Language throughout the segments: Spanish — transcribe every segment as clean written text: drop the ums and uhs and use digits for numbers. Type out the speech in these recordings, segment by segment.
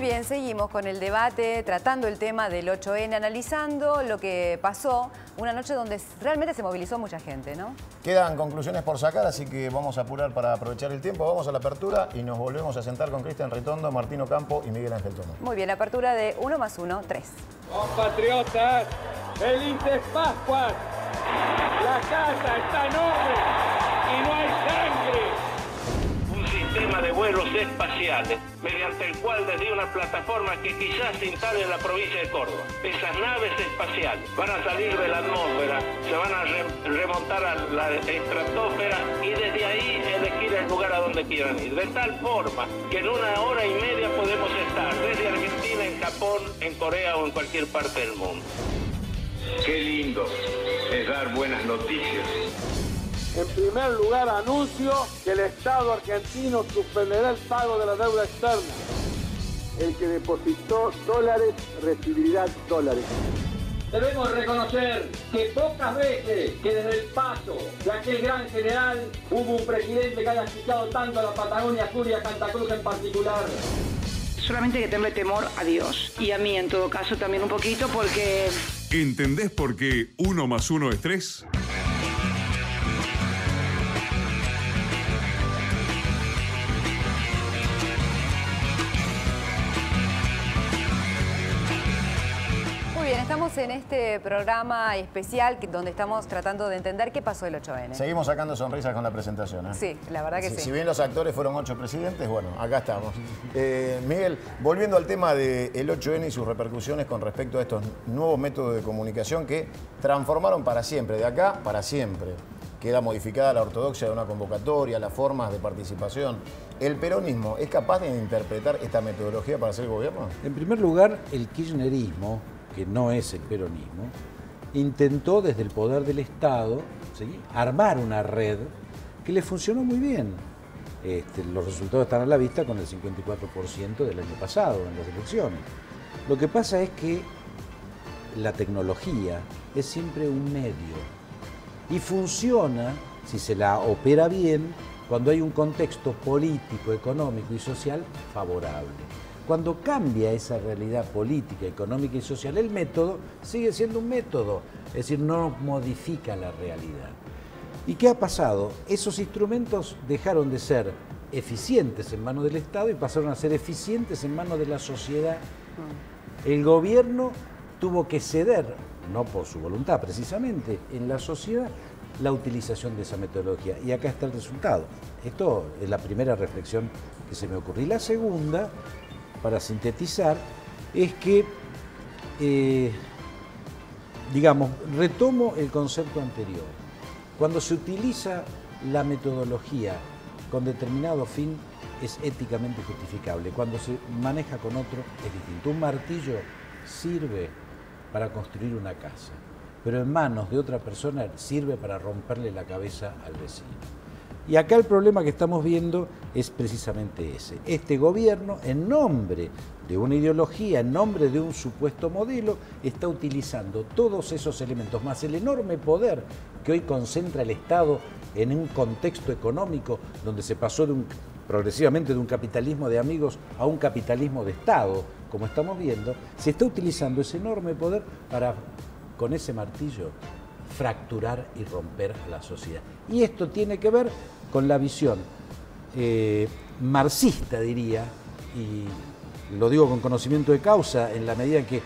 bien, seguimos con el debate, tratando el tema del 8N, analizando lo que pasó, una noche donde realmente se movilizó mucha gente, ¿no? Quedan conclusiones por sacar, así que vamos a apurar para aprovechar el tiempo. Vamos a la apertura y nos volvemos a sentar con Cristian Ritondo, Martín Ocampo y Miguel Ángel Tomás. Muy bien, la apertura de 1 más 1, 3. Compatriotas, felices Pascuas. La casa está en orden y no hay sangre. Un sistema de vuelos espaciales mediante el cual desde una plataforma que quizás se instale en la provincia de Córdoba, esas naves espaciales van a salir de la atmósfera, se van a remontar a la estratosfera y desde ahí elegir el lugar a donde quieran ir. De tal forma que en 1 hora y media podemos estar desde Argentina, en Japón, en Corea o en cualquier parte del mundo. Qué lindo es dar buenas noticias. En primer lugar, anuncio que el Estado argentino suspenderá el pago de la deuda externa. El que depositó dólares recibirá dólares. Debemos reconocer que pocas veces que desde el paso de aquel gran general hubo un presidente que haya escuchado tanto a la Patagonia Sur y a Santa Cruz en particular. Solamente hay que tenerle temor a Dios y a mí en todo caso también un poquito porque... ¿Entendés por qué 1 más 1 es 3? Muy bien, estamos en este programa especial donde estamos tratando de entender qué pasó el 8N. Seguimos sacando sonrisas con la presentación, ¿eh? Sí, la verdad que sí. Si bien los actores fueron 8 presidentes, bueno, acá estamos. Miguel, volviendo al tema del 8N y sus repercusiones con respecto a estos nuevos métodos de comunicación que transformaron para siempre, de acá para siempre. Queda modificada la ortodoxia de una convocatoria, las formas de participación. ¿El peronismo es capaz de interpretar esta metodología para hacer gobierno? En primer lugar, el kirchnerismo, que no es el peronismo, intentó desde el poder del Estado, ¿sí?, armar una red que le funcionó muy bien. Los resultados están a la vista con el 54% del año pasado en las elecciones. Lo que pasa es que la tecnología es siempre un medio y funciona, si se la opera bien, cuando hay un contexto político, económico y social favorable. Cuando cambia esa realidad política, económica y social, el método sigue siendo un método, es decir, no modifica la realidad. ¿Y qué ha pasado? Esos instrumentos dejaron de ser eficientes en manos del Estado y pasaron a ser eficientes en manos de la sociedad. El gobierno tuvo que ceder, no por su voluntad precisamente, en la sociedad, la utilización de esa metodología. Y acá está el resultado. Esto es la primera reflexión que se me ocurrió. Y la segunda, para sintetizar, es que, digamos, retomo el concepto anterior. Cuando se utiliza la metodología con determinado fin, es éticamente justificable. Cuando se maneja con otro, es distinto. Un martillo sirve para construir una casa, pero en manos de otra persona sirve para romperle la cabeza al vecino. Y acá el problema que estamos viendo es precisamente ese. Este gobierno, en nombre de una ideología, en nombre de un supuesto modelo, está utilizando todos esos elementos, más el enorme poder que hoy concentra el Estado en un contexto económico donde se pasó progresivamente de un capitalismo de amigos a un capitalismo de Estado, como estamos viendo. Se está utilizando ese enorme poder para, con ese martillo, fracturar y romper a la sociedad. Y esto tiene que ver con la visión marxista, diría, y lo digo con conocimiento de causa en la medida en que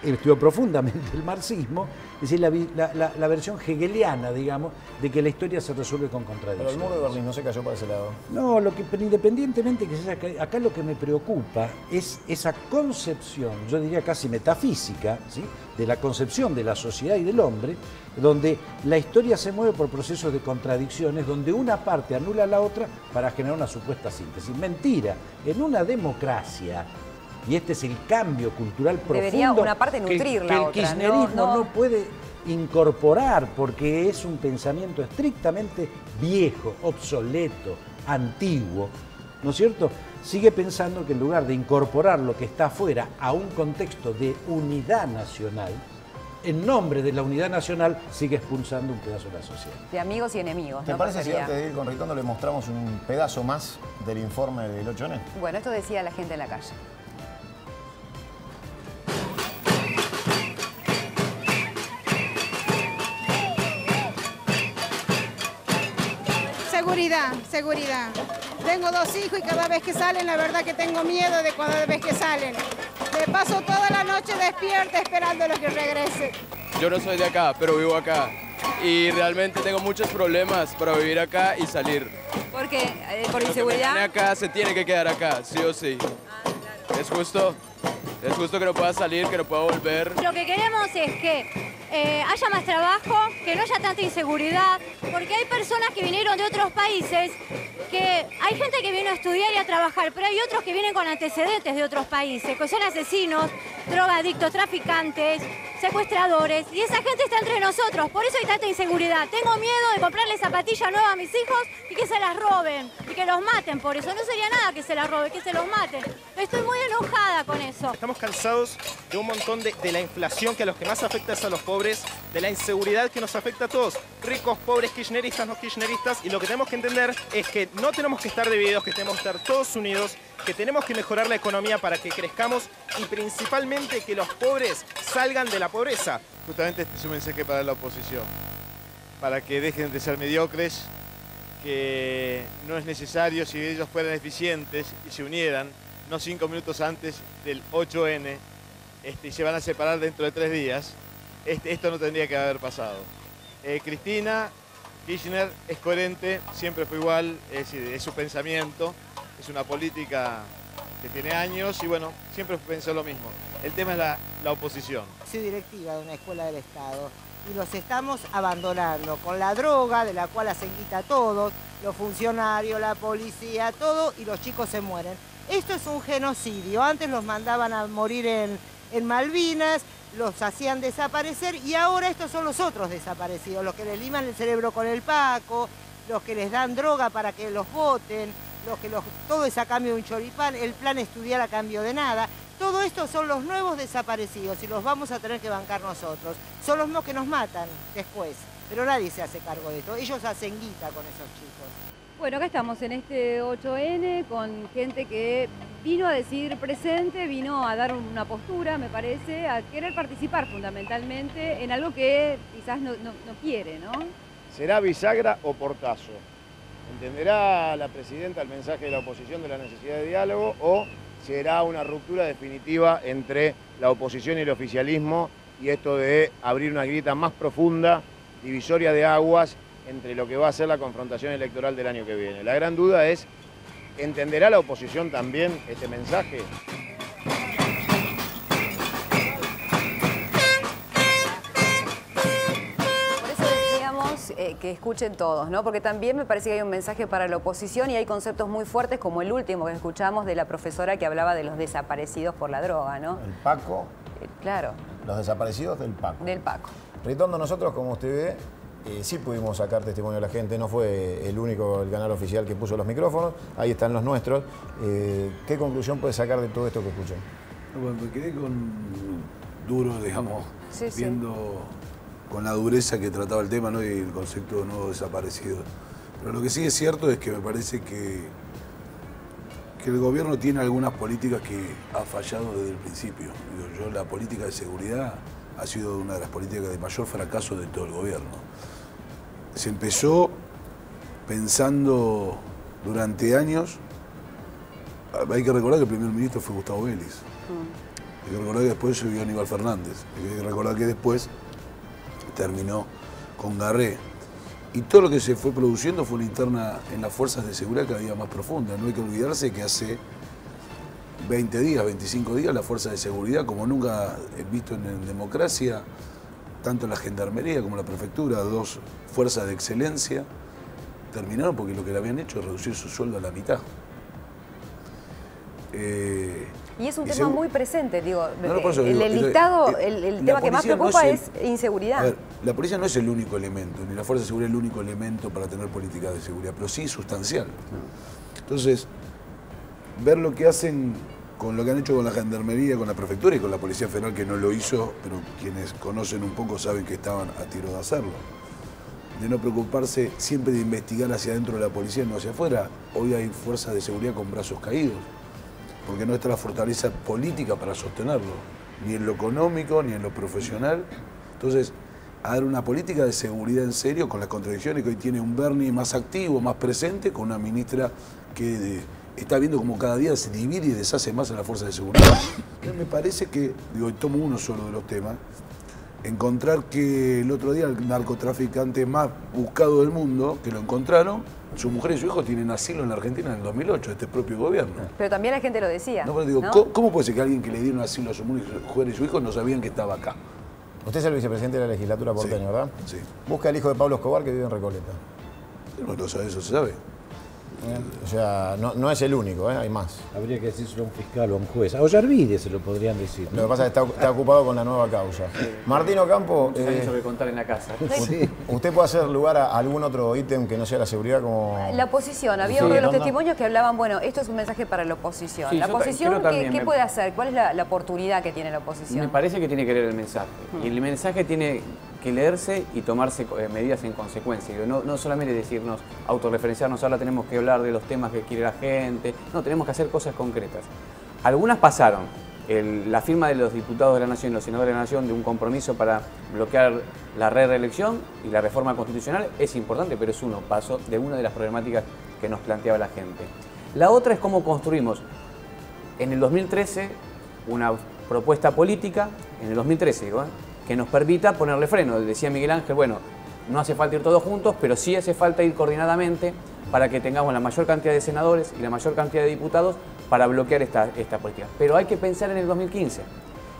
estudio profundamente el marxismo, es decir, la versión hegeliana, digamos, de que la historia se resuelve con contradicciones. Pero el muro de Berlín no se cayó para ese lado. No, pero independientemente que sea, acá lo que me preocupa es esa concepción, yo diría casi metafísica, ¿sí?, de la concepción de la sociedad y del hombre, donde la historia se mueve por procesos de contradicciones, donde una parte anula a la otra para generar una supuesta síntesis. Mentira, en una democracia, y este es el cambio cultural profundo, debería una parte nutrir la que el otra, kirchnerismo no no puede incorporar, porque es un pensamiento estrictamente viejo, obsoleto, antiguo, ¿no es cierto? Sigue pensando que en lugar de incorporar lo que está afuera a un contexto de unidad nacional, en nombre de la unidad nacional sigue expulsando un pedazo de la sociedad. De amigos y enemigos. ¿Te ¿no? parece si Pasaría. antes de ir con Ritondo le mostramos un pedazo más del informe del 8N? Bueno, esto decía la gente en la calle. Seguridad, seguridad. Tengo 2 hijos y cada vez que salen, la verdad que tengo miedo de cada vez que salen. Me paso toda la noche despierta esperando a que regrese. Yo no soy de acá, pero vivo acá. Y realmente tengo muchos problemas para vivir acá y salir. ¿Por qué? ¿Por inseguridad? Acá se tiene que quedar acá, sí o sí. Claro. Es justo que no pueda salir, que no pueda volver. Lo que queremos es que haya más trabajo, que no haya tanta inseguridad, porque hay personas que vinieron de otros países, que hay gente que vino a estudiar y a trabajar, pero hay otros que vienen con antecedentes de otros países, que son asesinos, drogadictos, traficantes, secuestradores, y esa gente está entre nosotros, por eso hay tanta inseguridad. Tengo miedo de comprarle zapatillas nuevas a mis hijos y que se las roben, y que los maten por eso. No sería nada que se las roben, que se los maten. Estoy muy enojada con eso. Estamos cansados de un montón de la inflación, que a los que más afecta es a los pobres, de la inseguridad que nos afecta a todos, ricos, pobres, kirchneristas, no kirchneristas, y lo que tenemos que entender es que no tenemos que estar divididos, que tenemos que estar todos unidos, que tenemos que mejorar la economía para que crezcamos y principalmente que los pobres salgan de la pobreza. Justamente este es un mensaje para la oposición, para que dejen de ser mediocres, que no es necesario, si ellos fueran eficientes y se unieran, no 5 minutos antes del 8N, y se van a separar dentro de 3 días, esto no tendría que haber pasado. Cristina Kirchner es coherente, siempre fue igual, es su pensamiento, es una política que tiene años y bueno, siempre pensó lo mismo. El tema es la oposición. Soy directiva de una escuela del Estado y los estamos abandonando con la droga, de la cual hacen guita todos, los funcionarios, la policía, todo, y los chicos se mueren. Esto es un genocidio. Antes los mandaban a morir en Malvinas, los hacían desaparecer y ahora estos son los otros desaparecidos, los que les liman el cerebro con el paco, los que les dan droga para que los voten, todo es a cambio de un choripán, el plan estudiar a cambio de nada. Todo esto son los nuevos desaparecidos y los vamos a tener que bancar nosotros. Son los mismos que nos matan después, pero nadie se hace cargo de esto. Ellos hacen guita con esos chicos. Bueno, acá estamos en este 8N con gente que vino a decidir presente, vino a dar una postura, me parece, a querer participar fundamentalmente en algo que quizás no quiere, ¿no? ¿Será bisagra o portazo? ¿Entenderá la presidenta el mensaje de la oposición de la necesidad de diálogo o será una ruptura definitiva entre la oposición y el oficialismo y esto de abrir una grieta más profunda, divisoria de aguas entre lo que va a ser la confrontación electoral del año que viene? La gran duda es, ¿entenderá la oposición también este mensaje? Que escuchen todos, ¿no? Porque también me parece que hay un mensaje para la oposición y hay conceptos muy fuertes como el último que escuchamos de la profesora que hablaba de los desaparecidos por la droga, ¿no? El Paco. Claro. Los desaparecidos del Paco. Del Paco. Ritondo, nosotros, como usted ve, sí pudimos sacar testimonio de la gente, no fue el único, el canal oficial que puso los micrófonos, ahí están los nuestros. ¿Qué conclusión puede sacar de todo esto que escuchó? Bueno, me quedé con duro, digamos, viendo con la dureza que trataba el tema, ¿no? Y el concepto de nuevo desaparecido. Pero lo que sí es cierto es que me parece que el gobierno tiene algunas políticas que ha fallado desde el principio. Digo, la política de seguridad ha sido una de las políticas de mayor fracaso de todo el gobierno. Se empezó pensando durante años, hay que recordar que el primer ministro fue Gustavo Vélez, hay que recordar que después subió Aníbal Fernández, hay que recordar que después terminó con Garré. Y todo lo que se fue produciendo fue una interna en las fuerzas de seguridad cada día más profunda. No hay que olvidarse que hace 20 días, 25 días, las fuerzas de seguridad, como nunca he visto en democracia, tanto la gendarmería como la prefectura, 2 fuerzas de excelencia, terminaron porque lo que le habían hecho es reducir su sueldo a la mitad. Y es un tema muy presente, digo, por eso digo, el tema que más preocupa es inseguridad. A ver, la policía no es el único elemento, ni la fuerza de seguridad es el único elemento para tener políticas de seguridad, pero sí sustancial. Entonces, ver lo que hacen con lo que han hecho con la gendarmería, con la prefectura y con la Policía Federal, que no lo hizo, pero quienes conocen un poco saben que estaban a tiro de hacerlo. De no preocuparse siempre de investigar hacia adentro de la policía, no hacia afuera. Hoy hay fuerzas de seguridad con brazos caídos, porque no está la fortaleza política para sostenerlo, ni en lo económico, ni en lo profesional. Entonces, a dar una política de seguridad en serio con las contradicciones que hoy tiene un Bernie más activo, más presente, con una ministra que está viendo como cada día se divide y deshace más en la fuerza de seguridad. Entonces me parece que, digo, y tomo uno solo de los temas, encontrar que el otro día el narcotraficante más buscado del mundo, que lo encontraron, su mujer y su hijo tienen asilo en la Argentina en el 2008, este propio gobierno. Pero también la gente lo decía. No, pero digo, ¿no? ¿cómo puede ser que alguien que le dieron asilo a su mujer y su hijo no sabían que estaba acá? Usted es el vicepresidente de la legislatura porteña, ¿verdad? Sí. Busca al hijo de Pablo Escobar que vive en Recoleta. Bueno, eso se sabe. O sea, no es el único, hay más. Habría que decírselo a un fiscal o a un juez. A Ollarvide se lo podrían decir, ¿no? Lo que pasa es que está ocupado con la nueva causa. Martín Ocampo, mucho que contar en la casa. ¿Usted puede hacer lugar a algún otro ítem que no sea la seguridad como...? La oposición, había uno de los testimonios que hablaban, bueno, esto es un mensaje para la oposición. Sí, la oposición, también ¿qué puede hacer? ¿Cuál es la oportunidad que tiene la oposición? Me parece que tiene que leer el mensaje. Y el mensaje tiene que leerse y tomarse medidas en consecuencia. No solamente decirnos, autorreferenciarnos, ahora tenemos que hablar de los temas que quiere la gente. No, tenemos que hacer cosas concretas. Algunas pasaron. La firma de los diputados de la Nación y los senadores de la Nación de un compromiso para bloquear la reelección y la reforma constitucional es importante, pero es uno paso de una de las problemáticas que nos planteaba la gente. La otra es cómo construimos en el 2013 una propuesta política, en el 2013 digo, que nos permita ponerle freno. Decía Miguel Ángel, bueno, no hace falta ir todos juntos, pero sí hace falta ir coordinadamente para que tengamos la mayor cantidad de senadores y la mayor cantidad de diputados para bloquear esta política. Pero hay que pensar en el 2015.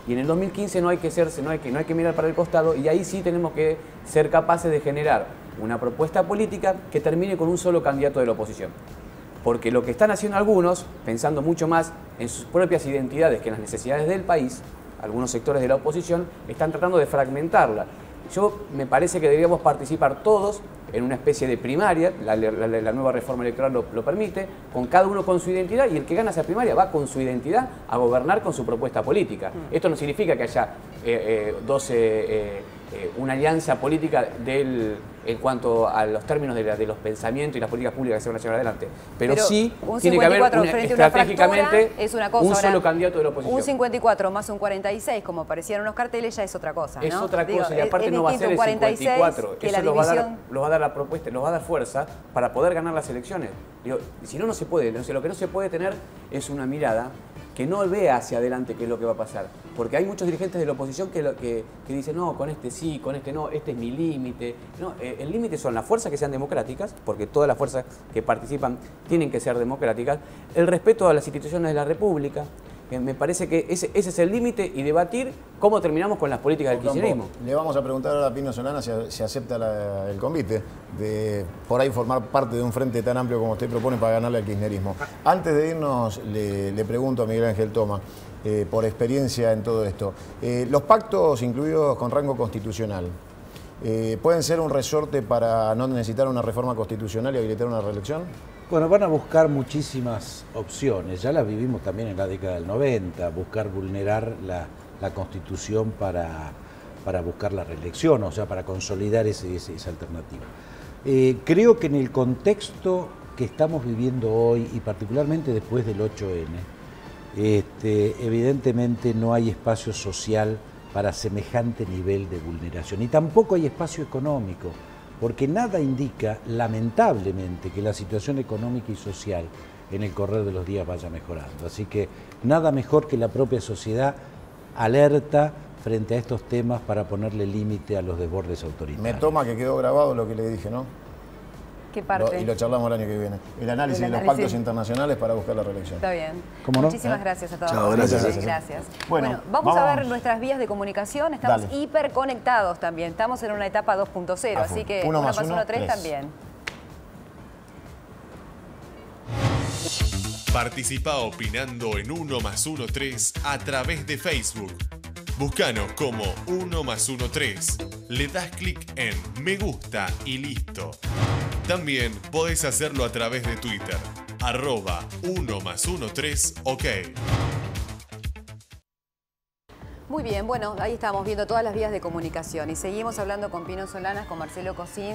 Y en el 2015 no hay que mirar para el costado, y ahí sí tenemos que ser capaces de generar una propuesta política que termine con un solo candidato de la oposición. Porque lo que están haciendo algunos, pensando mucho más en sus propias identidades que en las necesidades del país, algunos sectores de la oposición están tratando de fragmentarla. Me parece que deberíamos participar todos en una especie de primaria, la nueva reforma electoral lo permite, con cada uno con su identidad, y el que gana esa primaria va con su identidad a gobernar con su propuesta política. Esto no significa que haya una alianza política en cuanto a los términos de los pensamientos y las políticas públicas que se van a llevar adelante. Pero sí tiene que haber estratégicamente es una cosa. Un solo Ahora, candidato de la oposición. Un 54 más un 46, como parecían unos carteles, ya es otra cosa, ¿no? Es otra cosa, y aparte no va a ser el 54. Eso los va a dar la propuesta, los va a dar fuerza para poder ganar las elecciones. Digo, si no se puede. Lo que no se puede tener es una mirada que no vea hacia adelante qué es lo que va a pasar. Porque hay muchos dirigentes de la oposición que dicen, no, con este sí, con este no, este es mi límite. No, el límite son las fuerzas que sean democráticas, porque todas las fuerzas que participan tienen que ser democráticas, el respeto a las instituciones de la República. Me parece que ese es el límite, y debatir cómo terminamos con las políticas del kirchnerismo. Le vamos a preguntar ahora a Pino Solana si acepta el convite de por ahí formar parte de un frente tan amplio como usted propone para ganarle al kirchnerismo. Antes de irnos, le pregunto a Miguel Ángel Toma, por experiencia en todo esto, los pactos incluidos con rango constitucional, ¿pueden ser un resorte para no necesitar una reforma constitucional y habilitar una reelección? Bueno, van a buscar muchísimas opciones, ya las vivimos también en la década del 90, buscar vulnerar la Constitución para buscar la reelección, o sea, para consolidar esa alternativa. Creo que en el contexto que estamos viviendo hoy, y particularmente después del 8N, evidentemente no hay espacio social para semejante nivel de vulneración, y tampoco hay espacio económico, porque nada indica, lamentablemente, que la situación económica y social en el correr de los días vaya mejorando. Así que nada mejor que la propia sociedad alerta frente a estos temas para ponerle límite a los desbordes autoritarios. Me toma que quedó grabado lo que le dije, ¿no? ¿Qué parte? Y lo charlamos el año que viene. El análisis de los pactos internacionales para buscar la reelección. Está bien. ¿Cómo no? Muchísimas gracias a todos. Chao, gracias. Bueno, vamos a ver nuestras vías de comunicación. Estamos hiperconectados también. Estamos en una etapa 2.0, así que 1 más 1, 3 también. Participa opinando en 1 más 1, 3 a través de Facebook. Búscanos como 1 más 1, 3. Le das clic en me gusta y listo. También podés hacerlo a través de Twitter, @1 más 1, 3, OK. Muy bien, bueno, ahí estamos viendo todas las vías de comunicación y seguimos hablando con Pino Solanas, con Marcelo Cosín.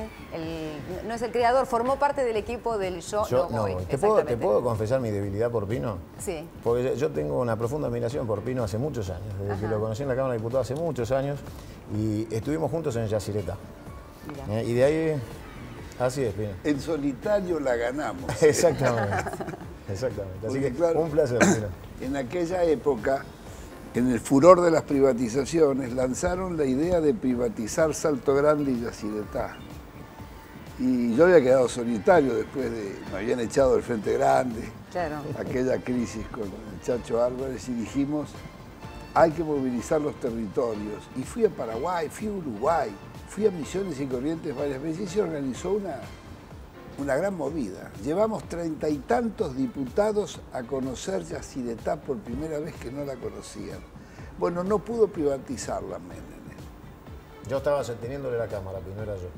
No es el creador, formó parte del equipo del Yo No Voy. ¿Te puedo confesar mi debilidad por Pino? Sí. Porque yo tengo una profunda admiración por Pino hace muchos años, desde que lo conocí en la Cámara de Diputados hace muchos años. y estuvimos juntos en Yacyretá. Y de ahí, así es, Pino. En solitario la ganamos. Exactamente. Exactamente. Así que claro, un placer, Pino. En aquella época, en el furor de las privatizaciones, lanzaron la idea de privatizar Salto Grande y Yacyretá. Y yo había quedado solitario después de... Me habían echado del Frente Grande, aquella crisis con el Chacho Álvarez, y dijimos, hay que movilizar los territorios. Y fui a Paraguay, fui a Uruguay, fui a Misiones y Corrientes varias veces y se organizó una gran movida. Llevamos 30 y tantos diputados a conocer Yacyretá por primera vez que no la conocían. Bueno, no pudo privatizarla, Menem. Yo estaba sosteniéndole la cámara, Pino, era yo.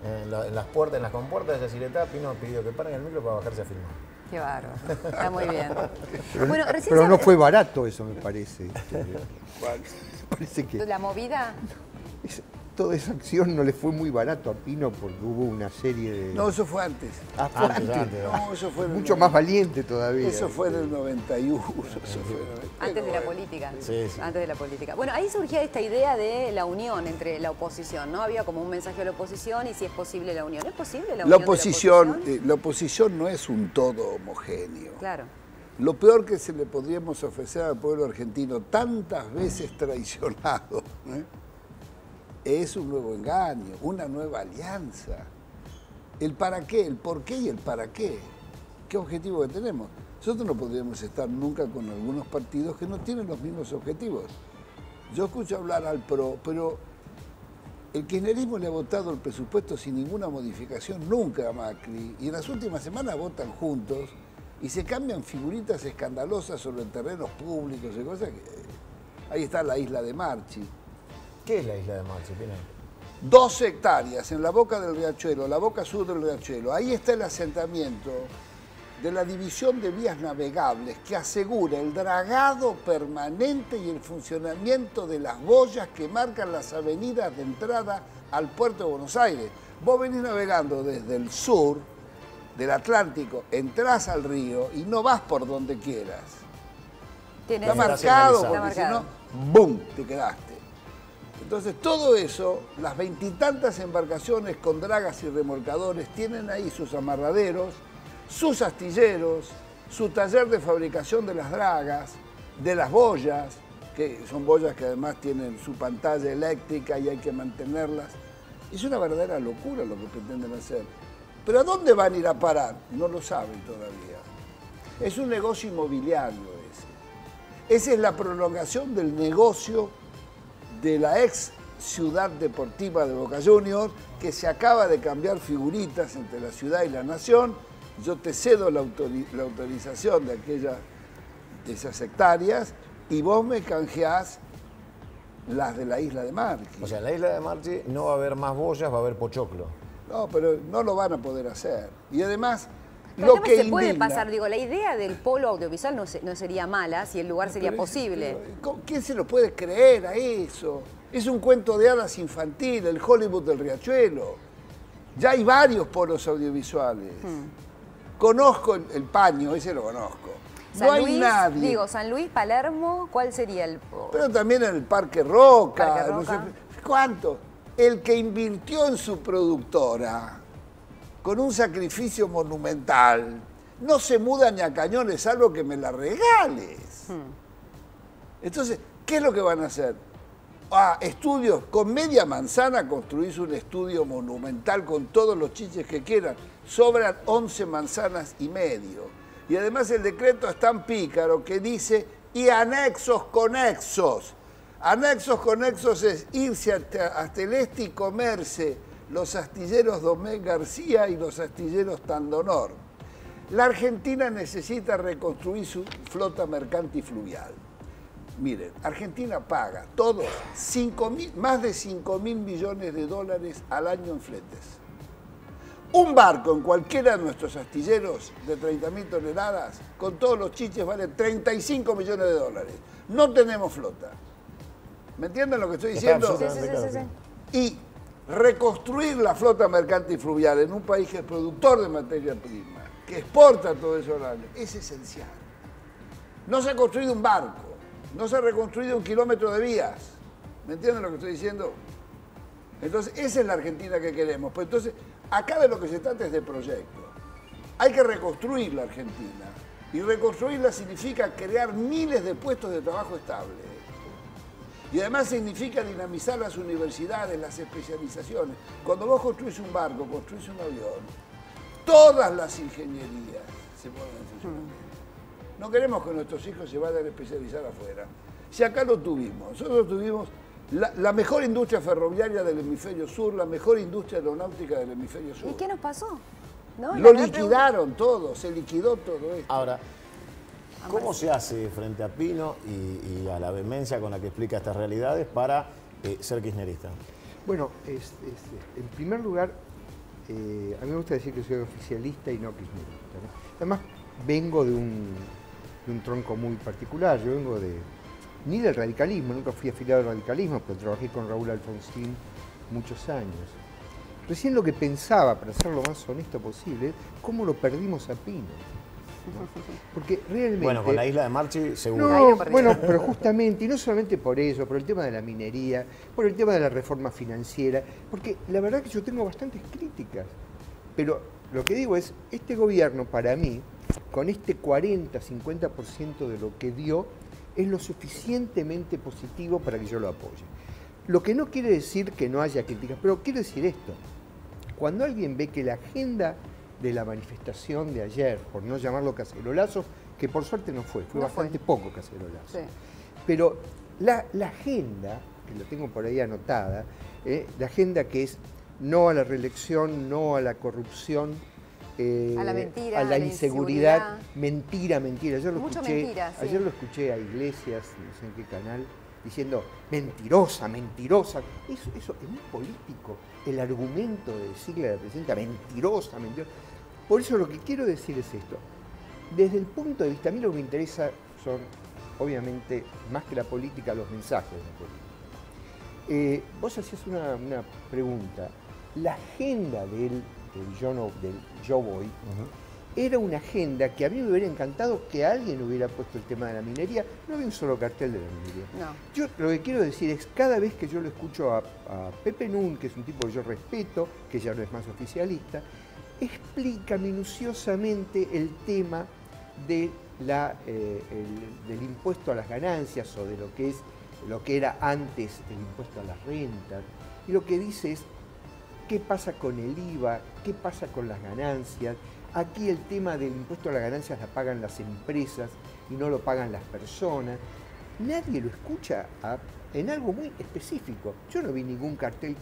En las puertas, en las compuertas de Yacyretá, Pino pidió que paren el micro para bajarse a filmar. Qué bárbaro. Está muy bien. Bueno, pero no fue barato eso, me parece. Parece que... ¿La movida? Toda esa acción no le fue muy barato a Pino porque hubo una serie de... No, eso fue antes. Ah, fue antes. No, eso fue mucho más valiente todavía. Eso fue en el 91. Eso fue antes de la política. Sí. Antes de la política. Bueno, ahí surgía esta idea de la unión entre la oposición, ¿no? Había como un mensaje a la oposición y si es posible la unión. ¿Es posible la unión? La oposición no es un todo homogéneo. Claro. Lo peor que se le podríamos ofrecer al pueblo argentino, tantas veces traicionado, es un nuevo engaño, una nueva alianza. El para qué, el por qué y el para qué. ¿Qué objetivo que tenemos? Nosotros no podríamos estar nunca con algunos partidos que no tienen los mismos objetivos. Yo escucho hablar al PRO, pero el kirchnerismo le ha votado el presupuesto sin ninguna modificación nunca a Macri, y en las últimas semanas votan juntos y se cambian figuritas escandalosas sobre terrenos públicos y cosas que... Ahí está la isla de Marchi. ¿Qué es la isla de Marchi, Pino? 2 hectáreas en la boca del riachuelo, la boca sur del riachuelo. Ahí está el asentamiento de la División de Vías Navegables que asegura el dragado permanente y el funcionamiento de las boyas que marcan las avenidas de entrada al puerto de Buenos Aires. Vos venís navegando desde el sur del Atlántico, entrás al río y no vas por donde quieras. Está marcado, porque si no, ¡bum!, te quedaste. Entonces, todo eso, las 20 y tantas embarcaciones con dragas y remolcadores tienen ahí sus amarraderos, sus astilleros, su taller de fabricación de las dragas, de las boyas, que son boyas que además tienen su pantalla eléctrica y hay que mantenerlas. Es una verdadera locura lo que pretenden hacer. Pero ¿a dónde van a ir a parar? No lo saben todavía. Es un negocio inmobiliario ese. Esa es la prolongación del negocio de la ex ciudad deportiva de Boca Juniors, que se acaba de cambiar figuritas entre la ciudad y la nación. Yo te cedo la autorización de esas hectáreas y vos me canjeás las de la isla de Marchi. O sea, en la isla de Marchi no va a haber más boyas, va a haber pochoclo. No, pero no lo van a poder hacer. Y además... Pero lo que se puede pasar, digo, la idea del polo audiovisual no sería mala si el lugar sería posible. ¿Quién se lo puede creer a eso? Es un cuento de hadas infantil, el Hollywood del riachuelo. Ya hay varios polos audiovisuales. Conozco el Paño, ese lo conozco. No hay nadie. Digo, San Luis, Palermo, ¿cuál sería el...? Pero también en el Parque Roca. No sé, ¿cuánto? El que invirtió en su productora con un sacrificio monumental, no se muda ni a Cañones, salvo que me la regales. Entonces, ¿qué es lo que van a hacer? Estudios, con media manzana construís un estudio monumental con todos los chiches que quieran. Sobran 11 manzanas y medio. Y además el decreto es tan pícaro que dice, y anexos conexos. Anexos conexos es irse hasta el este y comerse los astilleros Domé García y los astilleros Tandonor. La Argentina necesita reconstruir su flota mercante y fluvial. Miren, Argentina paga todos más de 5.000 millones de dólares al año en fletes. Un barco en cualquiera de nuestros astilleros de 30.000 toneladas, con todos los chiches, vale 35 millones de dólares. No tenemos flota. ¿Me entienden lo que estoy diciendo? Sí. Y reconstruir la flota mercante y fluvial en un país que es productor de materia prima, que exporta todo eso al año, es esencial. No se ha construido un barco, no se ha reconstruido 1 kilómetro de vías, ¿Me entienden lo que estoy diciendo? Entonces, esa es la Argentina que queremos. Pues entonces, acá de lo que se trata es de proyecto. Hay que reconstruir la Argentina. Y reconstruirla significa crear miles de puestos de trabajo estables. Y además significa dinamizar las universidades, las especializaciones. Cuando vos construís un barco, construís un avión, todas las ingenierías se ponen en funcionamiento. No queremos que nuestros hijos se vayan a especializar afuera. Si acá lo tuvimos, nosotros tuvimos la mejor industria ferroviaria del hemisferio sur, la mejor industria aeronáutica del hemisferio sur. ¿Y qué nos pasó? ¿No? Lo liquidaron todo, se liquidó todo esto. Ahora, ¿cómo se hace frente a Pino y a la vehemencia con la que explica estas realidades para ser kirchnerista? Bueno, en primer lugar, a mí me gusta decir que soy oficialista y no kirchnerista, ¿no? Además, vengo de un tronco muy particular. Yo vengo ni del radicalismo, nunca fui afiliado al radicalismo, pero trabajé con Raúl Alfonsín muchos años. Recién lo que pensaba, para ser lo más honesto posible, cómo lo perdimos a Pino. ¿No? Porque realmente... Bueno, con la isla de Marchi seguro. No, bueno, pero justamente, y no solamente por eso, por el tema de la minería, por el tema de la reforma financiera, porque la verdad que yo tengo bastantes críticas. Pero lo que digo es, este gobierno para mí, con este 40-50% de lo que dio, es lo suficientemente positivo para que yo lo apoye. Lo que no quiere decir que no haya críticas, pero quiero decir esto. Cuando alguien ve que la agenda de la manifestación de ayer, por no llamarlo cacerolazo, que por suerte no fue bastante poco cacerolazo, sí. Pero la agenda, que lo tengo por ahí anotada, la agenda que es no a la reelección, no a la corrupción, a la mentira, a la inseguridad, mentira. Ayer lo escuché a Iglesias, no sé en qué canal, diciendo mentirosa. Eso es muy político, el argumento de decirle a la presidenta mentirosa. Por eso lo que quiero decir es esto. Desde el punto de vista, a mí lo que me interesa son, obviamente, más que la política, los mensajes de la política. Vos hacías una pregunta. La agenda del Yo Voy era una agenda que a mí me hubiera encantado que alguien hubiera puesto el tema de la minería. No había un solo cartel de la minería. No. Yo lo que quiero decir es, cada vez que yo lo escucho a Pepe Nun, que es un tipo que yo respeto, que ya no es más oficialista, explica minuciosamente el tema de del impuesto a las ganancias o de lo que era antes el impuesto a las rentas. Y lo que dice es, ¿qué pasa con el IVA? ¿Qué pasa con las ganancias? Aquí el tema del impuesto a las ganancias la pagan las empresas y no lo pagan las personas. Nadie lo escucha en algo muy específico. Yo no vi ningún cartel,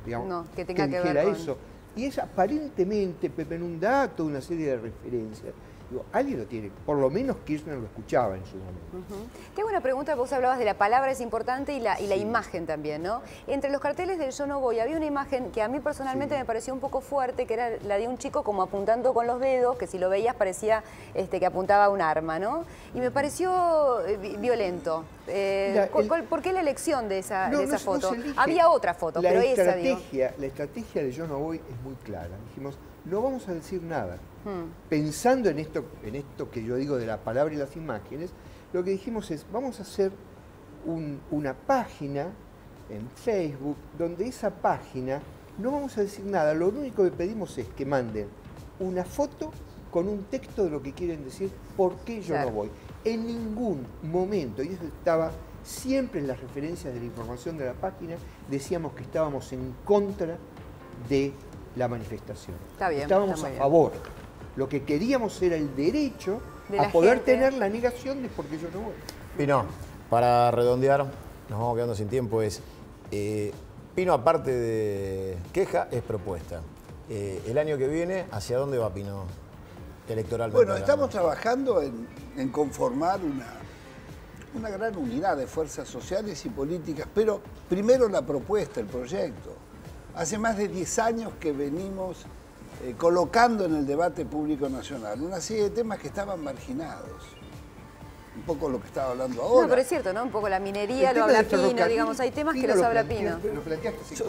digamos, que dijera eso. Y es aparentemente, Pepe Nun da toda una serie de referencias. Digo, alguien lo tiene, por lo menos Kirchner lo escuchaba en su momento. Qué buena pregunta, vos hablabas de la palabra, es importante, y la imagen también, ¿no? Entre los carteles del Yo No Voy había una imagen que a mí personalmente me pareció un poco fuerte, que era la de un chico como apuntando con los dedos, que si lo veías parecía que apuntaba un arma, ¿no? Y me pareció violento. ¿Por qué la elección de esa foto? Había otra foto, pero esa, digo. La estrategia de Yo No Voy es muy clara. Dijimos, no vamos a decir nada. Pensando en esto que yo digo de la palabra y las imágenes, lo que dijimos es, vamos a hacer una página en Facebook, donde esa página no vamos a decir nada, lo único que pedimos es que manden una foto con un texto de lo que quieren decir, por qué yo no voy. En ningún momento, y eso estaba siempre en las referencias de la información de la página, decíamos que estábamos en contra de la manifestación. Está bien, estábamos a favor. Lo que queríamos era el derecho a poder tener la negación de por qué yo no voy. Pino, para redondear, nos vamos quedando sin tiempo, Pino, aparte de queja, es propuesta. El año que viene, ¿hacia dónde va Pino electoralmente? Bueno, estamos trabajando en conformar una gran unidad de fuerzas sociales y políticas, pero primero la propuesta, el proyecto. Hace más de 10 años que venimos colocando en el debate público nacional una serie de temas que estaban marginados. Un poco lo que estaba hablando ahora. No, pero es cierto, ¿no? Un poco la minería lo habla Pino, digamos, hay temas que los habla Pino.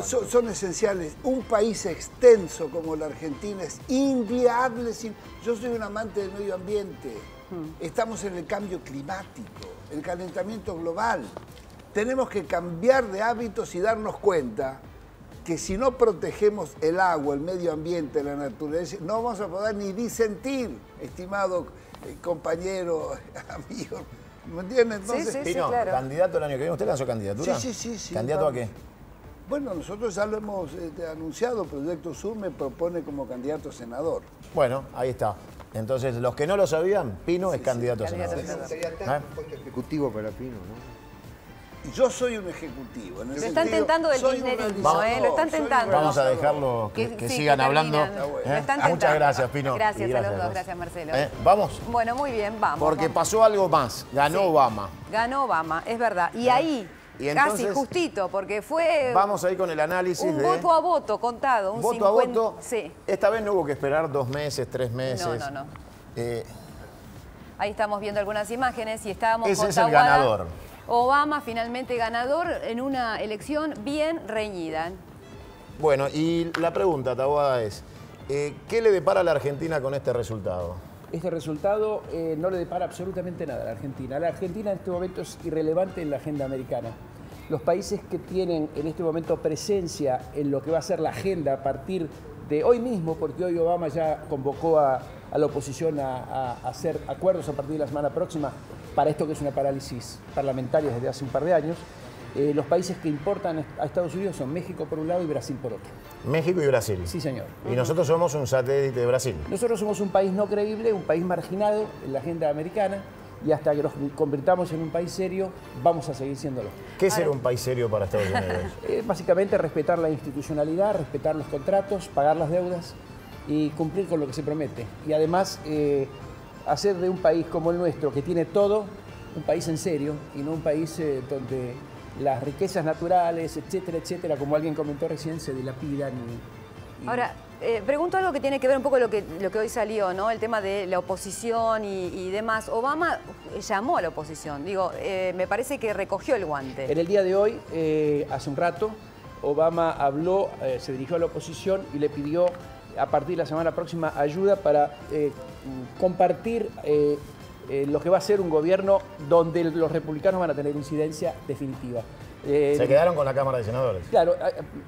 Son esenciales. Un país extenso como la Argentina es inviable sin... Yo soy un amante del medio ambiente. Estamos en el cambio climático, el calentamiento global. tenemos que cambiar de hábitos y darnos cuenta que si no protegemos el agua, el medio ambiente, la naturaleza, no vamos a poder ni disentir, estimado compañero, amigo. ¿Me entiendes? Entonces, Pino, claro. Candidato el año que viene. ¿Usted lanzó candidatura? Sí. ¿Candidato vamos. a qué? Bueno, nosotros ya lo hemos anunciado. Proyecto Sur me propone como candidato a senador. Bueno, ahí está. Entonces, los que no lo sabían, Pino es candidato a senador. Sería tan puesto ejecutivo para Pino, ¿no? Yo soy un ejecutivo. Lo están tentando del kirchnerismo, lo están tentando. Vamos a dejarlo que sigan hablando. Muchas gracias, Pino. Gracias a los dos, gracias Marcelo. ¿Vamos? Bueno, muy bien, vamos. Porque pasó algo más, ganó Obama. Ganó Obama, es verdad. Y ahí, y entonces, casi justito, porque fue... Vamos ahí con el análisis un voto a voto contado. Un voto 50, a voto. Sí. Esta vez no hubo que esperar 2 meses, 3 meses. No. Ahí estamos viendo algunas imágenes y estábamos ese con es el Tahuada. ganador. Obama finalmente ganador en una elección bien reñida. Bueno, y la pregunta, Tahuada, es, ¿qué le depara a la Argentina con este resultado? Este resultado no le depara absolutamente nada a la Argentina. La Argentina en este momento es irrelevante en la agenda americana. Los países que tienen en este momento presencia en lo que va a ser la agenda a partir de hoy mismo, porque hoy Obama ya convocó a la oposición a hacer acuerdos a partir de la semana próxima para esto que es una parálisis parlamentaria desde hace un par de años. Los países que importan a Estados Unidos son México por un lado y Brasil por otro. México y Brasil. Sí, señor. Y nosotros somos un satélite de Brasil. Nosotros somos un país no creíble, un país marginado en la agenda americana, y hasta que nos convirtamos en un país serio, vamos a seguir siéndolo. ¿Qué es ser un país serio para Estados Unidos? Básicamente respetar la institucionalidad, respetar los contratos, pagar las deudas y cumplir con lo que se promete. Y además hacer de un país como el nuestro, que tiene todo, un país en serio y no un país donde las riquezas naturales, etcétera, etcétera, como alguien comentó recién, se dilapidan. Ahora, pregunto algo que tiene que ver un poco lo que hoy salió, ¿no? El tema de la oposición y demás. Obama llamó a la oposición, digo, me parece que recogió el guante. En el día de hoy, hace un rato, Obama habló, se dirigió a la oposición y le pidió a partir de la semana próxima ayuda para compartir lo que va a ser un gobierno donde los republicanos van a tener incidencia definitiva. ¿Se quedaron con la Cámara de Senadores? Claro.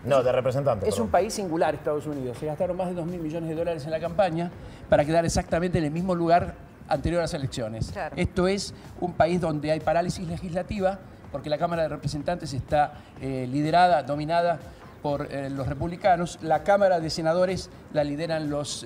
No, de representantes. Es un país singular, Estados Unidos. Se gastaron más de $2.000 millones en la campaña para quedar exactamente en el mismo lugar anterior a las elecciones. Claro. Esto es un país donde hay parálisis legislativa porque la Cámara de Representantes está liderada, dominada por los republicanos. La Cámara de Senadores la lideran los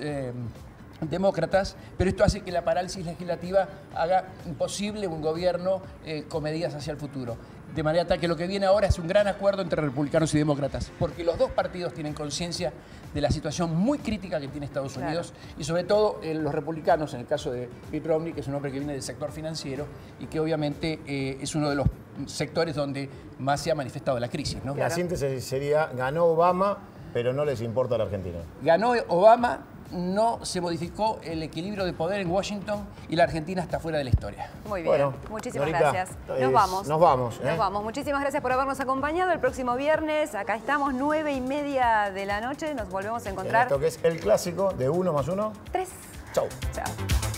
demócratas, pero esto hace que la parálisis legislativa haga imposible un gobierno con medidas hacia el futuro. De manera tal que lo que viene ahora es un gran acuerdo entre republicanos y demócratas, porque los dos partidos tienen conciencia de la situación muy crítica que tiene Estados Unidos y sobre todo los republicanos, en el caso de Mitt Romney, que es un hombre que viene del sector financiero y que obviamente es uno de los sectores donde más se ha manifestado la crisis, ¿no? La síntesis sería, ganó Obama, pero no les importa a la Argentina. Ganó Obama, no se modificó el equilibrio de poder en Washington y la Argentina está fuera de la historia. Muy bien, bueno, muchísimas señorita, gracias. Nos vamos. Nos vamos. Nos vamos. Muchísimas gracias por habernos acompañado. El próximo viernes, acá estamos, 9:30 de la noche. Nos volvemos a encontrar. En esto que es el clásico de 1 más 1. 3. Chau. Chao.